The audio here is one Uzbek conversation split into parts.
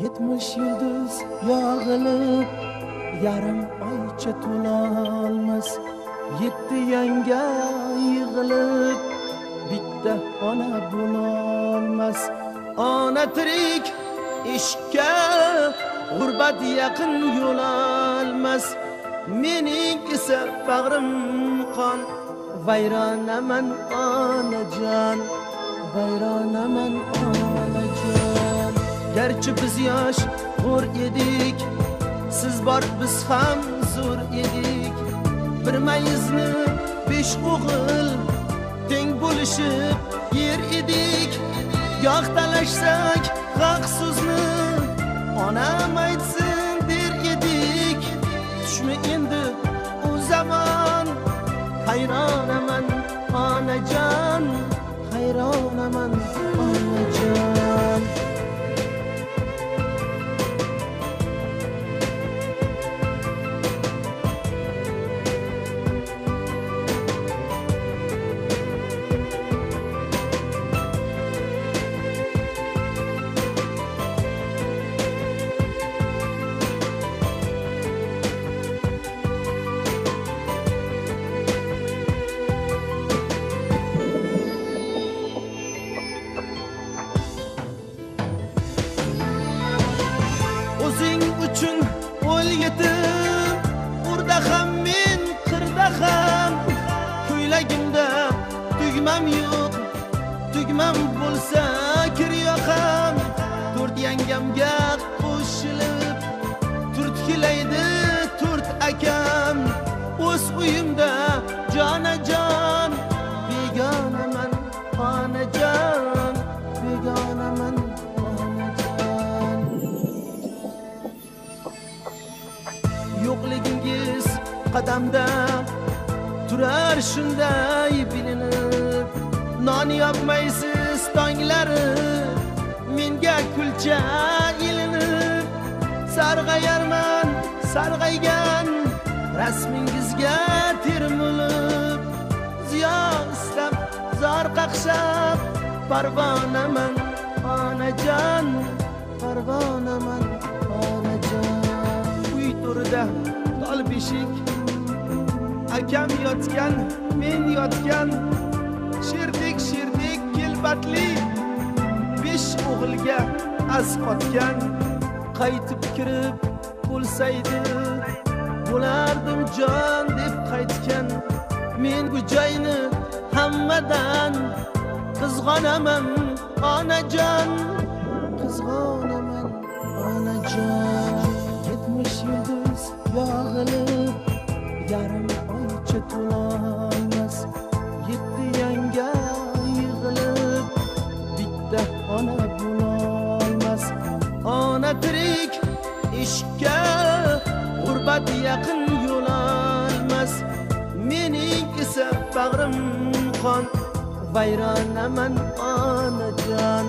70 yıldız yağılıp yarım oycha to'lolmas 7 yanga yig'ilib bitta ona bo'lolmas ona tirik ishga g'urbat yaqin yo'l olmas mening esa bag'rim qon vayronaman onajon vayronaman onajon garchi biz yosh ko'r edik siz bor biz ham zo'r edik bir mayizni 5 o'g'il teng bo'lishib yer edik goh talashsak haq so'zni onam aytsin der edik tushmi endi u zamon hayronaman onajon hayronaman onajon o'zing uchun o'l yetim urda ham men qirda ham ko'ylagimda tugmam yo'q tugmam bo'lsa kir yoqam 4 yangamga qo'shilib turtkilaydi 4 akam o'z uyimda jonajon begonaman onajon begonaman yo'qligingiz qadamda turar shunday bilinib non yopmaysiz tonglari menga kulcha ilinib sarg'ayarman sarg'aygan rasmingizga termulib ziyo istab zor qaqshab parvonaman onajon parvonaman onajon to'rida tol beshik akam yotgan men yotgan sherdik kelbatli 5 o'g'ilga az qotgan qaytib kirib bo'lsaydi bo'lardim jon deb qaytgan men bu joyni hammadan qizg'onaman onajon qizg'onaman onajon 70 yıldız yağılıp yarım oycha to'lolmas 7 yanga yig'ilib bitta ona bo'lolmas ona tirik ishga g'urbat yaqin yo'l olmas mening esa bag'rim qon vayronaman onajon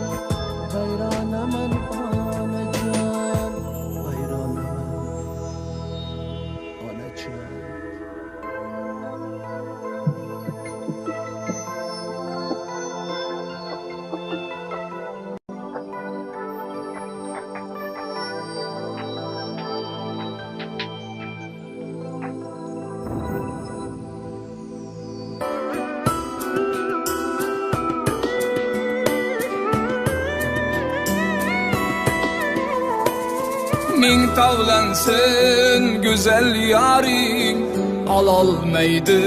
vayronaman onajon vayronaman onajon Ming tavlansın güzel yaring alolmaydi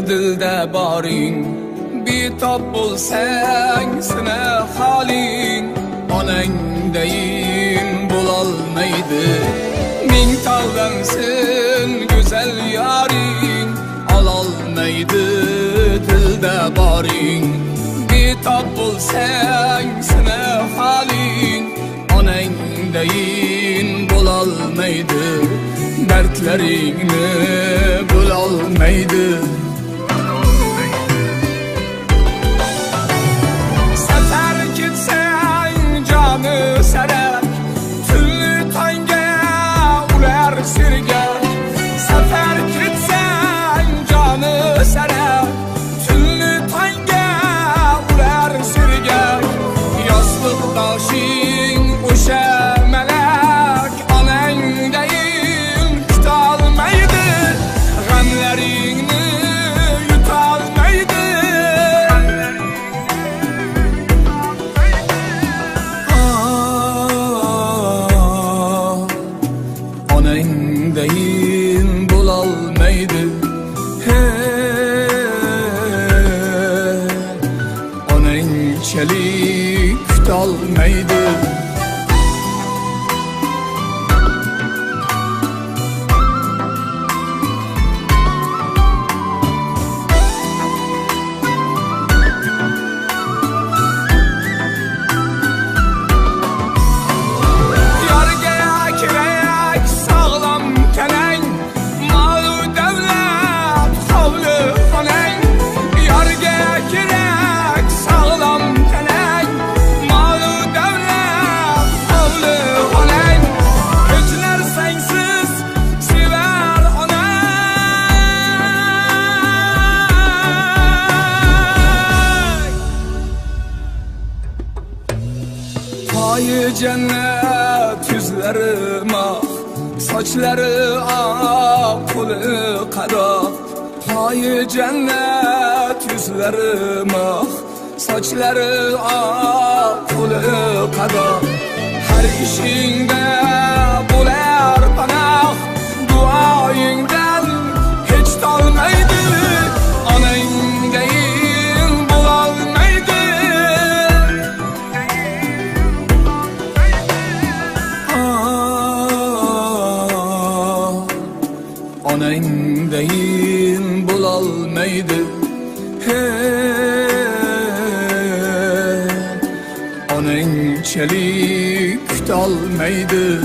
dilda boring bitob bo'lsang sina holing onangdayin bo'lolmaydi ming tavlansın güzel yaring alolmaydi dilda boring bitob bo'lsang sina holing onangdayin bo'lolmaydi dardlaringni bo'lolmaydi safar ketsang joni sarar tunli tongga ular sirga safar ketsang joni sarar tunli tongga ular sirga yostiq boshing o'sha keyinchalik kutolmaydi. Cennet yüzleri mah, saçları ak, kolu kadak. Payı cennet yüzleri mah, saçları ak, kolu kadak. Her işinde bular panak, duayından hiç dalmaydı. Anayın deyin bulalmaydı. Anayın deyin bulalmaydı. Anayın çelik kutolmaydi.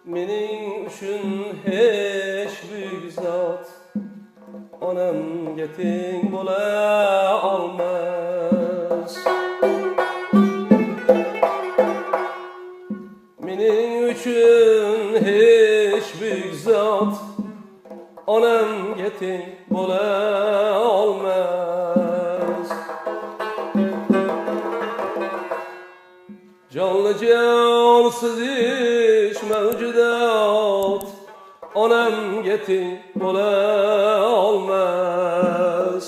Mening uchun hech buyuk zot onamga teng bo'la olmas. Mening uchun hech buyuk zot onamga teng bo'la olmas. Jonli jonsiz ish mavjudot onamga teng bo'la olmas.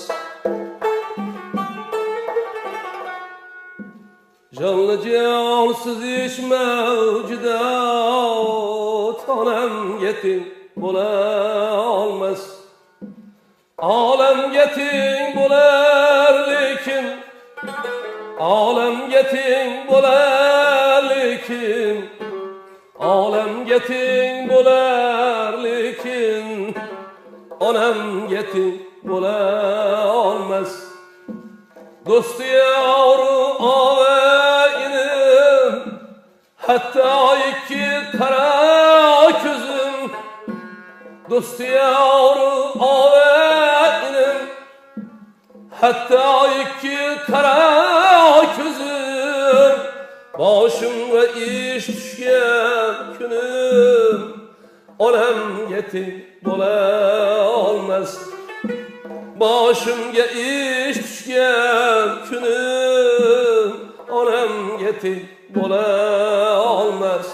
Jonli jonsiz ish mavjudot onamga teng bo'la olmas. Olamga teng bo'lar lekin, olamga teng bo'lar lekin, olamga teng bo'lar lekin, onamga teng bo'la olmas. Do'sti yoru ovayinim, hatto ikki qara ko'zim. Do'sti yoru ovayinim, hatto ikki qara ko'zim. Boshimga ish tushgan kunim, onamga teng bo'la olmas. Boshimga ish tushgan kunim, onamga teng bo'la olmas.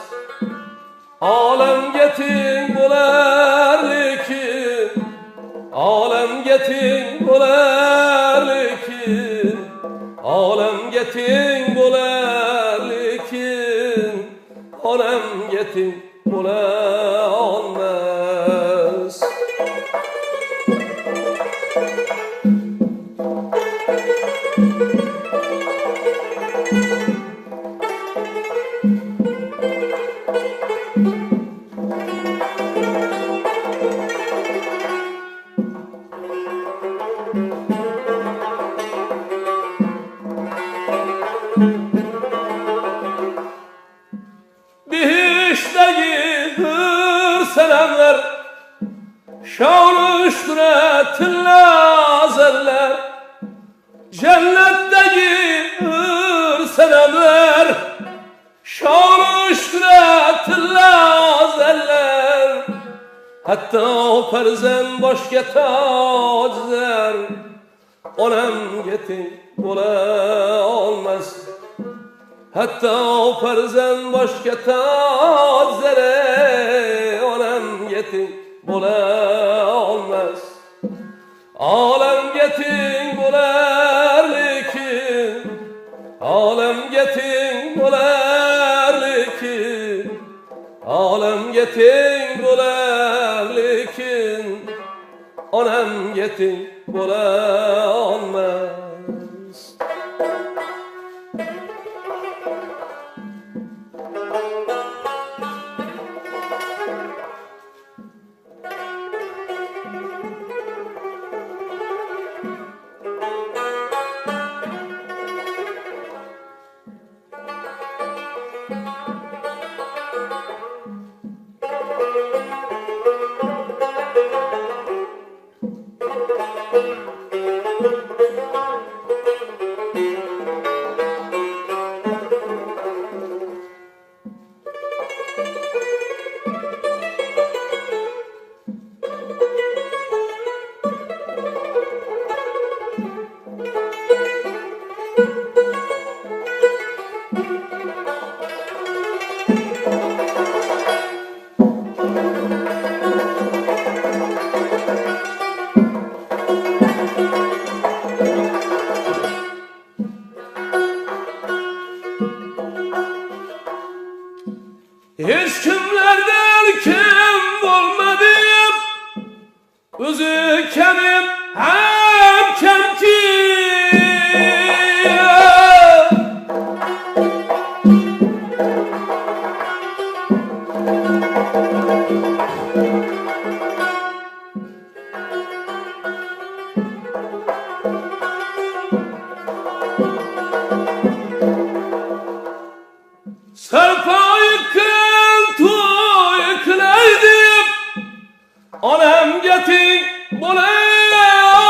Olamga teng bo'lar lekin, olamga teng bo'lar lekin, olamga teng bo'lar lekin, onamga teng bo'la olmas. Bihişteki hır selamlar, şanı üstüne tillazerler. Cennetteki hır selamlar, şanı üstüne tillazerler. Hatta o perzen başka taczer, onam yetim bo'la olmas. Hatto farzand boshga tozere onam yetim bo'la olmas. Olamga teng bo'lar lekin, olamga teng bo'lar lekin, olamga teng bo'lar lekin, onam yetim bo'la olmas. Hiç kimlerden kim olmadım, özü kenim hem kemki. Onam yetim bo'la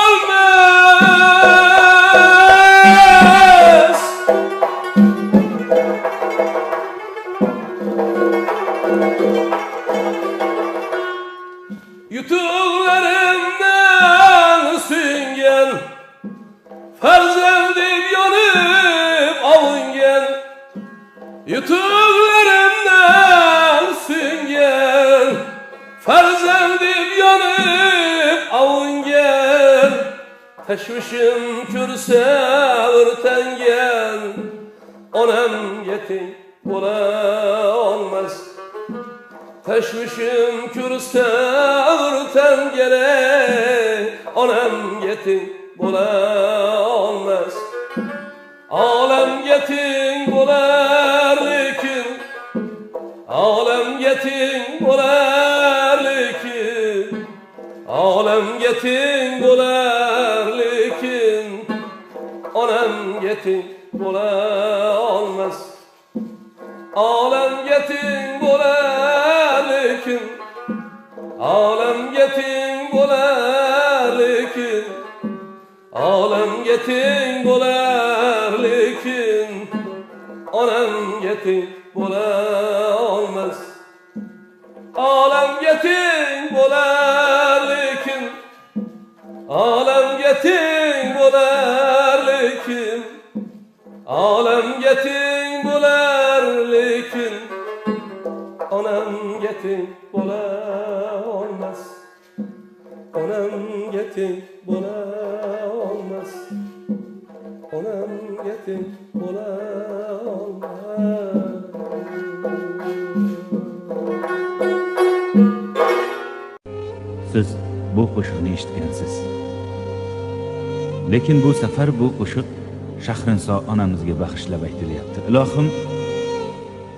olmas. Yutuqlarimdan süngen, farzandim yonib avungan. Yutuqlarimdan süngen, farzandim yanıp avungan. Teşvişim kürse örtengen, onam yetim bo'la olmas. Teşvişim kürse örtengen, onam yetim bo'la olmas. Olam yetim bo'lar lekin, olam yetim bo'lar lekin, olam yetim bo'lar lekin, onam yetim bo'la olmas. Olam yetim bo'lar lekin, olam yetim bo'lar lekin, olam yetim bo'lar lekin, onam yetim bo'la olmas. Olam yetim bo'lar lekin, olam yetim bo'lar lekin, olam yetim bo'lar lekin, onam yetim bo'la olmas. Onam yetim bo'la olmas. Onam yetim bo'la olmas. Siz bu qo'shiqni eshitgansiz. Lekin bu safar bu qo'shiq Shahrinso onamizga bag'ishlab aytilyapti.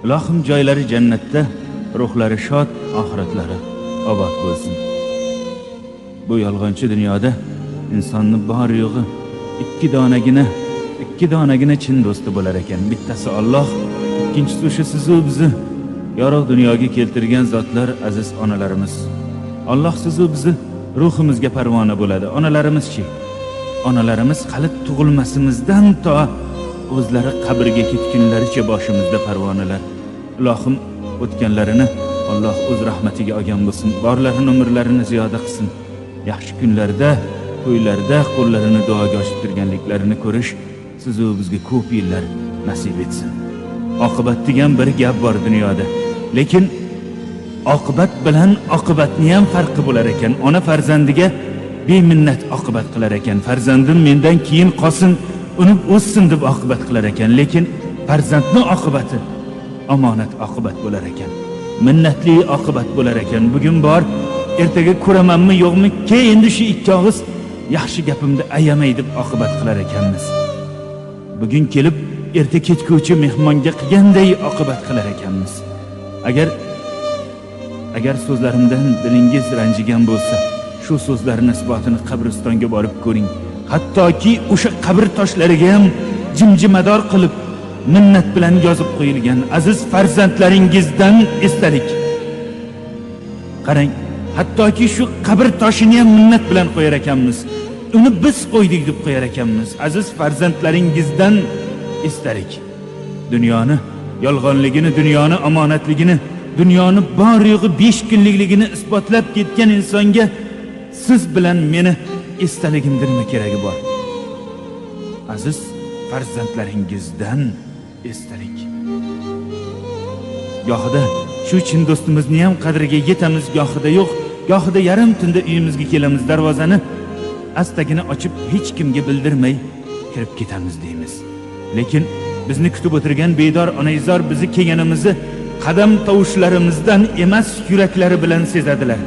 Ilohim joylari jannatda, ruhlari shod, oxiratlari obod bo'lsin. Bu yolg'onchi dunyoda insonni bor yo'g'i ikki donagina chin do'sti bo'lar ekan. Bittasi Alloh, ikkinchisi o'sha siz-u bizni yorug' dunyoga keltirgan zotlar, aziz onalarimiz. Alloh siz-u bizni ruhimizga parvona bo'ladi. Onalarimiz-chi? Onalarimiz hali tug'ilmasimizdan to o'zlari qabrga ketgunlaricha boshimizda parvonalar. Ilohim o'tganlarini Alloh o'z rahmatiga olgan bo'lsin. Borlarini umrlarini ziyoda qilsin. Yaxshi kunlarda to'ylarda qo'llarini duoga ochib turganliklarini ko'rish sizu bizga ko'p yillar nasib etsin. Oqibat degan bir gap bor dunyoda. Lekin oqibat bilan oqibatning ham farqi bo'lar ekan. Ona farzandiga beminnat oqibat qilar ekan. Farzandim mendan keyin qolsin, unib o'ssin deb oqibat qilar ekan. Lekin farzandning oqibati omonat oqibat bo'lar ekan. Minnatli oqibat bo'lar ekan. Bugun bor, ertaga ko'ramanmi yo'qmi, keyin endi shu ikki og'iz yaxshi gapimni ayamay deb oqibat qilar ekanmiz. Bugun kelib erta ketguvchi mehmonga qilganday oqibat qilar ekanmiz. Agar so'zlarimdan dilingiz ranjigan bo'lsa, shu so'zlarning isbotini qabristonga borib ko'ring. Hattoki o'sha qabr toshlariga ham jimjimador qilib minnat bilan yozib qo'yilgan aziz farzandlaringizdan esdalik. Qarang, hattoki shu qabr toshini ham minnat bilan qo'yar ekanmiz. Uni biz qo'ydik deb qo'yar ekanmiz. Aziz farzandlaringizdan esdalik. Dunyoni yolg'onligini, dunyoni omonatligini, dunyoni bor yo'g'i 5 kunlikligini isbotlab ketgan insonga siz bilan meni eslaligimdirmi keragi bor? Aziz farzandlaringizdan esdalik. Gohida shu chin do'stimizni ham qadriga yetamiz, gohida yo'q. Gohida yarim tunda uyimizga kelamiz, darvozani astagina ochib hech kimga bildirmay kirib ketamiz deymiz. Lekin bizni kutib o'tirgan bedor onaizor bizni kelganimizni qadam tovushlarimizdan emas, yuraklari bilan sezadilar.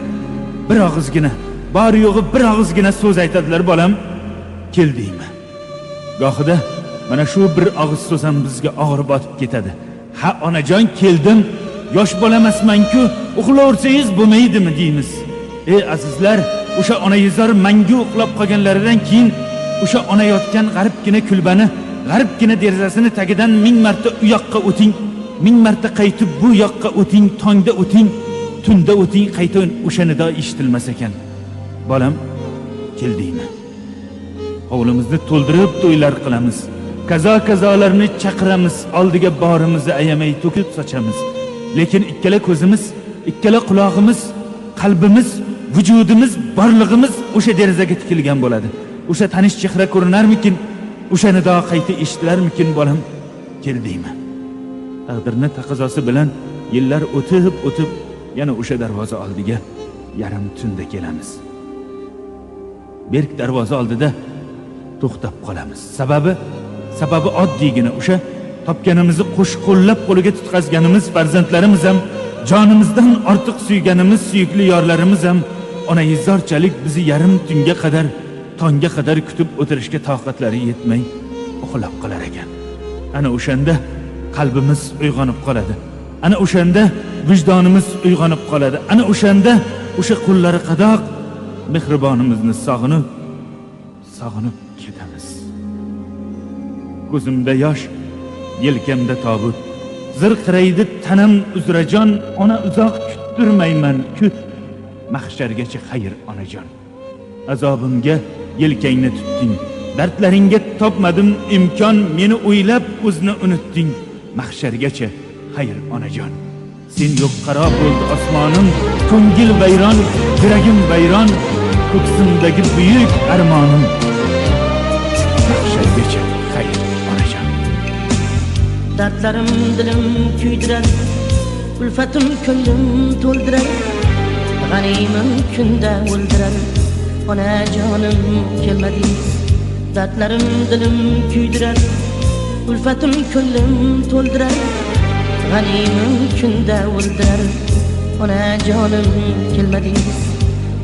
Bir og'izgina, bor yo'g'i bir og'izgina so'z aytadilar, bolam, keldingmi? Gohida mana shu bir og'iz so'z ham bizga og'ir botib ketadi. Ha onajon, keldim. Yosh bolamasman-ku, uxlaversangiz bo'lmaydimi deymiz. Ey azizlar, o'sha onaizor mangu uxlab qolganlaridan keyin o'sha ona yotgan g'aribgina kulbani, g'aribgina derazasini tagidan 1000 marta u yoqqa o'ting, 1000 marta qaytib bu yoqqa o'ting, tongda o'ting, tunda o'ting, qayta o'sha nido eshitilmas ekan. Bolam, keldingmi? Hovlimizni to'ldirib to'ylar qilamiz. Kazo-kazolarni chaqiramiz, oldiga borimizni ayamay to'kib sochamiz. Lekin ikkala ko'zimiz, ikkala quloqimiz, qalbimiz, vujudimiz, borlig'imiz o'sha derazaga tikilgan bo'ladi. O'sha tanish chehra ko'rinarmikin? O'sha nido qayta eshitilarmikin? Bolam, keldingmi? Taqdirni taqozosi bilan yillar o'tib yana o'sha darvoza oldiga yarim tunda kelamiz. Berk darvoza oldida to'xtab qolamiz. Sababi oddiygina o'sha topganimizni qo'shqo'llab qo'liga tutqazganimiz farzandlarimiz ham, jonimizdan ortiq suyganimiz suyukli yorlarimiz ham onaizorchalik bizni yarim tunga qadar, tongga qadar kutib o'tirishga toqatlari yetmay uxlab qolar ekan. Ana o'shanda qalbimiz uyg'onib qoladi. Ana o'shanda vijdonimiz uyg'onib qoladi. Ana o'shanda o'sha qo'llari qadoq mehribonimizni sog'inib ketamiz. Ko'zimda yosh, yelkamda tobut, zirqiraydi tanam uzrajon, ona uzoq kuttirmayman, kut mahshargacha xayr onajon. Azobimga yelkangni tutding, dardlaringga topmadim imkon, meni o'ylab o'zni unutding, mahshargacha xayr onajon. Sen yo'q qaro bo'ldi osmonim, ko'ngil vayron, yuragim vayron, ko'ksimdagi buyuk armonim, mahshargacha xayr onajon. Dardlarim dilim kuydirar, ulfatim ko'nglim to'ldirar, g'animim kunda o'ldirar, onajonim kelmadingiz. Dardlarim dilim kuydirar, ulfatim ko'nglim to'ldirar, g'animim kunda o'ldirar, onajonim kelmadingiz.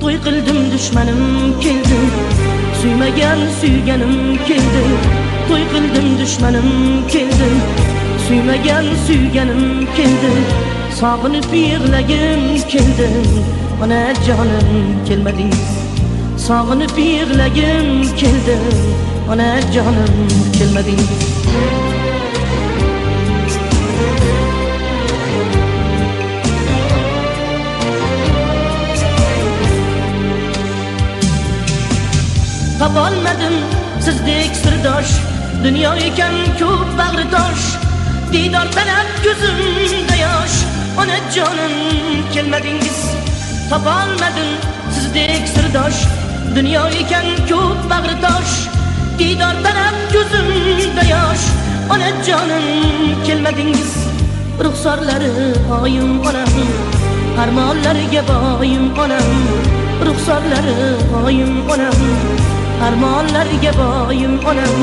To'y qildim dushmanim keldi, suymagan suyganim keldi. To'y qildim dushmanim keldi, suymagan suyganim keldi. Sog'inib yig'lagim keldi, onajonim kelmadingiz. Sog'inib yig'lagim keldi, onajonim kelmadingiz. Topolmadim sizdek sirdosh, dunyo ekan ko'p bag'ri tosh. Didor talab ko'zimda yosh, onajonim kelmadingiz. Topolmadim sizdek sirdosh, Dünya iken ko'p bag'ri tosh, diydor talab ko'zimda yosh. Ona jonim kelmadingiz, ruxsorlari oyim onam, armonlariga boyim onam, ruxsorlari oyim onam, armonlariga boyim onam.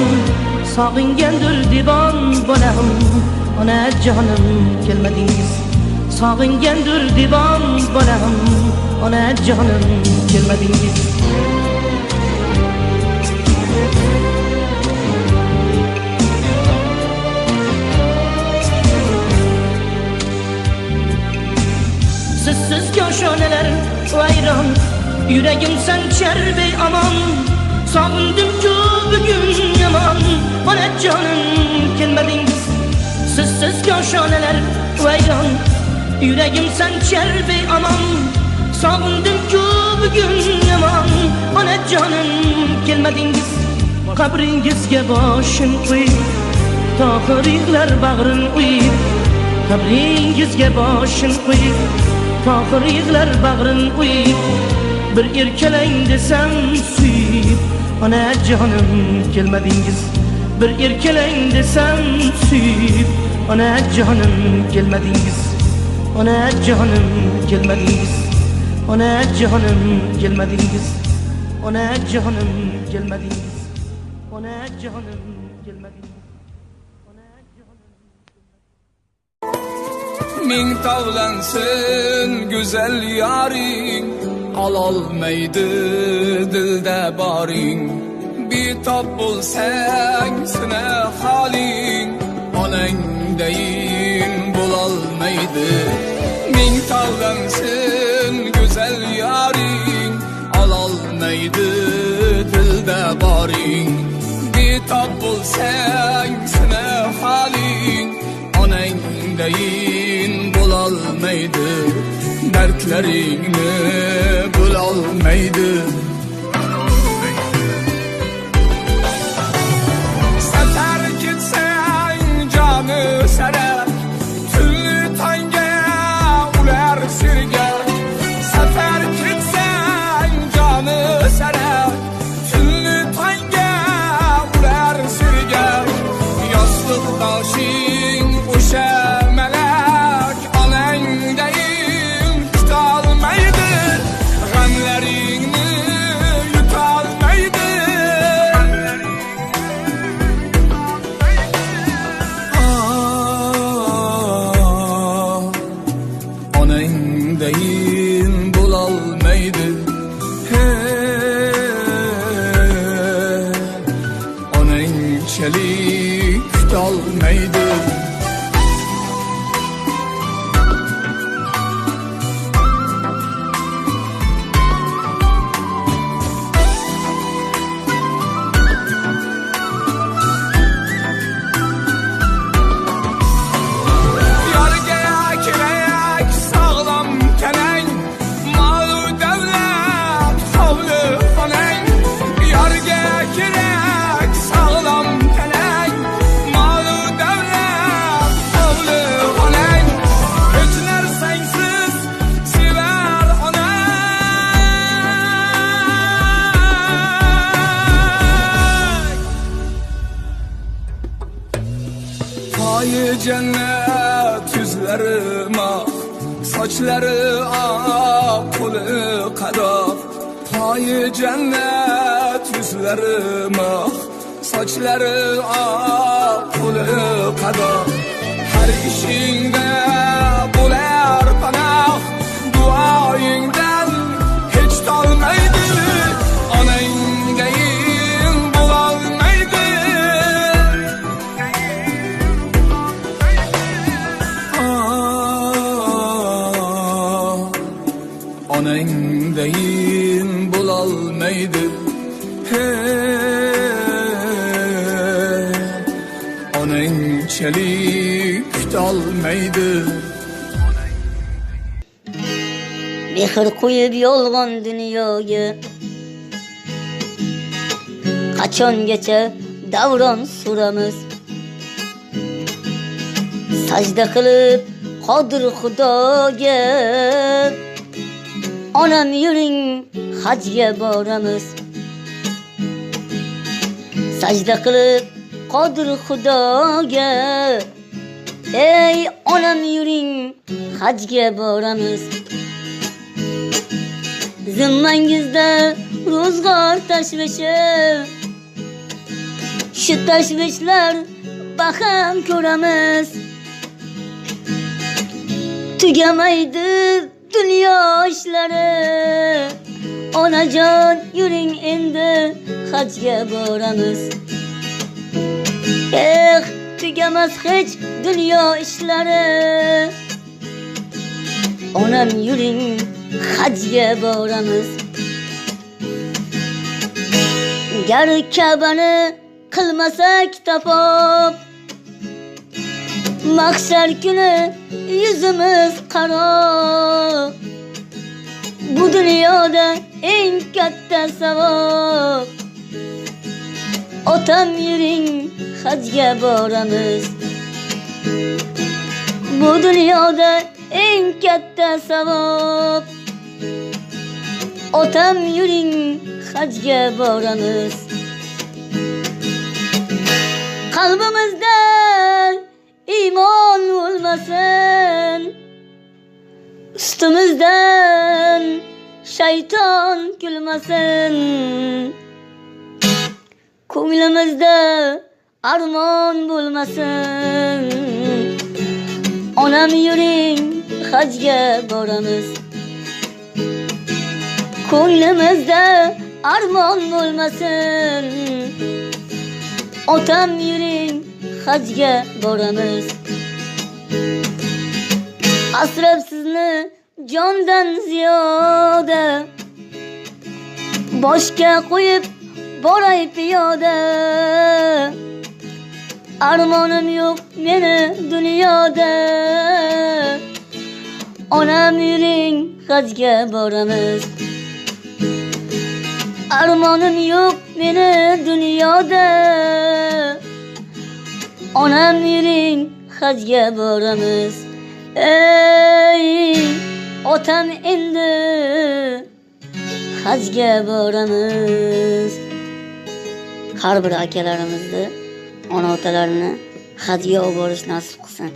Sog'ingandir divon bolam, ona jonim kelmadingiz. Sog'ingandir divon bolam, ona jonim kelmadingiz. Sizsiz koshonalar vayron, yuragim sanchar beamon. Sog'indim-ku bugun yomon, ona jonim kelmadingiz. Sizsiz koshonalar vayron, yuragim sanchar beamon. Sog'indim-ku bugun yomon, ona jonim kelmadingiz. Qabringizga boshim qo'yib, tohir yig'lar bag'rin uyib. Qabringizga boshim qo'yib, tohir yig'lar bag'rin uyib. Bir erkalang desam suyib, ona jonim kelmadingiz. Bir erkalang desam suyib, ona jonim kelmadingiz. Ona jonim kelmadingiz. Ona jonim kelmadingiz. Ona jonim kelmadingiz. Ona jonim kelmadingiz. Ming tavlansın güzel yaring, alolmaydi dilda boring. Bitob bo'lsang sina holing, onangdayin bo'lolmaydi. Ming tavlansın güzel yaring, alolmaydi dilda boring. Bitob bo'lsang sina holing, onangdayin bo'lolmaydi. Dardlaringni bo'lolmaydi. Safar ketsang joni sara, tunli tongga ular sirga. Safar ketsang joni sara, tunli tongga ular sirga. Yostiq boshing o'sha malak, onangdayin tutolmaydi. G'amlaringni yutolmaydi. Onangdayin bo'lolmaydi. Onangchalik kutolmaydi. Cennet yüzlerime, saçları ak, kolu kadar. Payı cennet yüzlerime, saçları ak, kolu kadar. Her işinde bular panah, duayından hiç dalmaydı. Onangdayin bo'lolmaydi. Onangdayin bo'lolmaydi. Onangchalik kutolmaydi. Mehr qo'yib yolg'on dunyoga, qachongacha davron suramiz. Sajda qilib qodir Xudoga, Onam yuring hajga boramiz. Sajda qilib qodir Xudoga, ey onam yuring hajga boramiz. Zimmangizda ro'zg'or tashvishi, shu tashvishlar baham ko'ramiz. Tugamaydi dunyo ishlari, onajon yuring endi hajga boramiz. Tugamas hech dunyo ishlari, onam yuring hajga boramiz. Gar Ka'bani qilmasak tapob, mahshar kuni yuzimiz qaro. Bu dunyoda eng katta savob, otam yuring hajga boramiz. Bu dunyoda eng katta savob, otam yuring hajga boramiz. Qalbimizda iymon o'lmasin, ustimizdan shayton kulmasin. Ko'nglimizda armon bo'lmasin, onam yuring hajga boramiz. Ko'nglimizda armon bo'lmasin, otam yuring hajga boramiz. Asrab sizni jondan ziyoda, boshga qo'yib boray piyoda. Armonim yo'q meni dunyoda, onam yuring hajga boramiz. Armonim yo'q meni dunyoda, onam yuring hajga boramiz. Ey otam endi hajga boramiz. Har bir akalarimizni, ona otalarini hajga olib borish nasib qilsin.